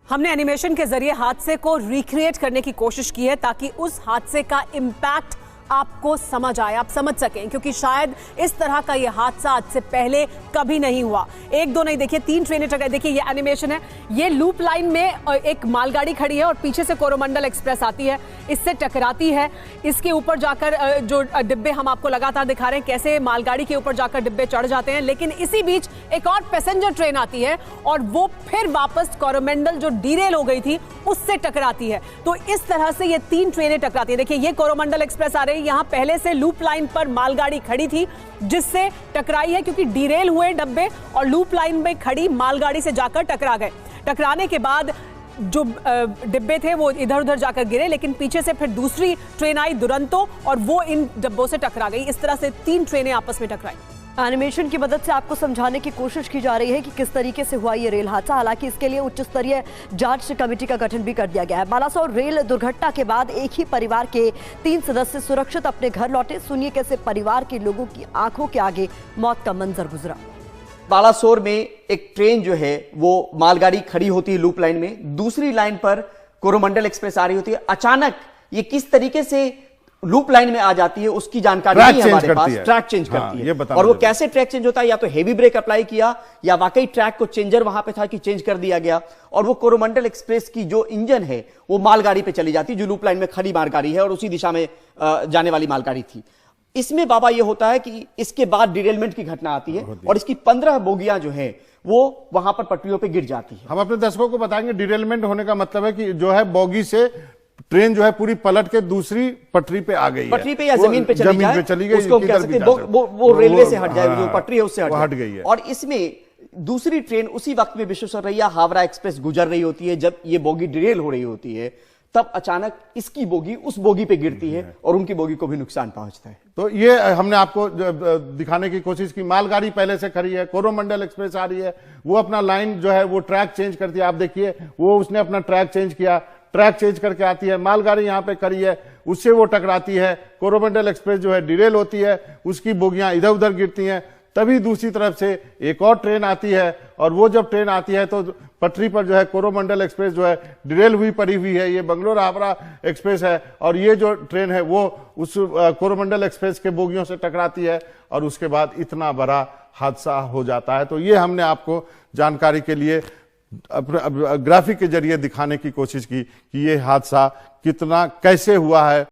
हमने एनिमेशन के जरिए हादसे को रिक्रिएट करने की कोशिश की है ताकि उस हादसे का इम्पैक्ट आपको समझ आए, आप समझ सकें, क्योंकि शायद इस तरह का यह हादसा आज से पहले कभी नहीं हुआ। एक दो नहीं, देखिए 3 ट्रेनें टकराई। देखिए ये एनिमेशन है, ये लूप लाइन में एक मालगाड़ी खड़ी है और पीछे से कोरोमंडल एक्सप्रेस आती है, इससे टकराती है। इसके ऊपर जाकर जो डिब्बे हम आपको लगातार दिखा रहे हैं कैसे मालगाड़ी के ऊपर जाकर डिब्बे चढ़ जाते हैं, लेकिन इसी बीच एक और पैसेंजर ट्रेन आती है और वो फिर वापस कोरोमंडल जो डीरेल हो गई थी उससे टकराती है। तो इस तरह से ये 3 ट्रेनें टकराती है। देखिए ये कोरोमंडल एक्सप्रेस आ रही है, यहां पहले से लूप लाइन पर मालगाड़ी खड़ी थी जिससे टकराई है, क्योंकि डीरेल हुए डब्बे और लूप लाइन में खड़ी मालगाड़ी से जाकर टकरा गए। टकराने के बाद जो डिब्बे थे वो इधर उधर जाकर गिरे, लेकिन पीछे से फिर दूसरी ट्रेन आई दुरंतो और वो इन डब्बों से टकरा गई। इस तरह से 3 ट्रेनें आपस में टकराई। एनिमेशन की मदद से आपको समझाने की कोशिश की जा रही है कि किस तरीके से हुआ ये रेल हादसा। हालांकि इसके लिए उच्च स्तरीय जांच कमेटी का गठन भी कर दिया गया है। बालासोर रेल दुर्घटना के बाद एक ही परिवार के 3 सदस्य सुरक्षित अपने घर लौटे। सुनिए कैसे परिवार के लोगों की आंखों के आगे मौत का मंजर गुजरा। बालासोर में एक ट्रेन जो है वो मालगाड़ी खड़ी होती है लूप लाइन में, दूसरी लाइन पर कोरोमंडल एक्सप्रेस आ रही होती है। अचानक ये किस तरीके से लूप लाइन में आ जाती है उसकी जानकारी नहीं है हमारे पास। ट्रैक चेंज करती है और वो कैसे ट्रैक चेंज होता है, या तो हेवी ब्रेक अप्लाई किया या वाकई ट्रैक को चेंजर वहां पे था कि चेंज कर दिया गया, और वो कोरोमंडल एक्सप्रेस की जो इंजन है वो मालगाड़ी पे चली जाती है जो लूप लाइन में खड़ी मालगाड़ी है और उसी दिशा में जाने वाली मालगाड़ी थी। इसमें बाबा ये होता है कि इसके बाद डिरेलमेंट की घटना आती है और इसकी 15 बोगियां जो है वो वहां पर पटरियों पे गिर जाती है। हम अपने दर्शकों को बताएंगे डिरेलमेंट होने का मतलब है कि जो है बोगी से ट्रेन जो है पूरी पलट के दूसरी पटरी पे आ गई, पटरी पे या जमीन पे चली गई, उसको कह सकते हैं वो रेलवे से हट जाए, जो पटरी है उससे हट गई है। और इसमें दूसरी ट्रेन उसी वक्त में विश्वेश्वरैया हावड़ा एक्सप्रेस गुजर रही होती है। जब ये बोगी डिरेल हो रही होती है तब अचानक इसकी बोगी उस बोगी पे गिरती है और उनकी बोगी को भी नुकसान पहुंचता है। तो ये हमने आपको दिखाने की कोशिश की। मालगाड़ी पहले से खड़ी है, कोरोमंडल एक्सप्रेस आ रही है, वो अपना लाइन जो है वो ट्रैक चेंज करती है। आप देखिए वो उसने अपना ट्रैक चेंज किया, ट्रैक चेंज करके आती है, मालगाड़ी यहां पे खड़ी है, उससे वो टकराती है। कोरोमंडल एक्सप्रेस जो है डिरेल होती है, उसकी बोगियां इधर उधर गिरती हैं। तभी दूसरी तरफ से एक और ट्रेन आती है और वो जब ट्रेन आती है तो पटरी पर जो है कोरोमंडल एक्सप्रेस जो है डिरेल हुई पड़ी हुई है। ये बंगलोर हावड़ा एक्सप्रेस है और ये जो ट्रेन है वो उस कोरोमंडल एक्सप्रेस के बोगियों से टकराती है और उसके बाद इतना बड़ा हादसा हो जाता है। तो ये हमने आपको जानकारी के लिए ग्राफिक के जरिए दिखाने की कोशिश की कि ये हादसा कितना कैसे हुआ है।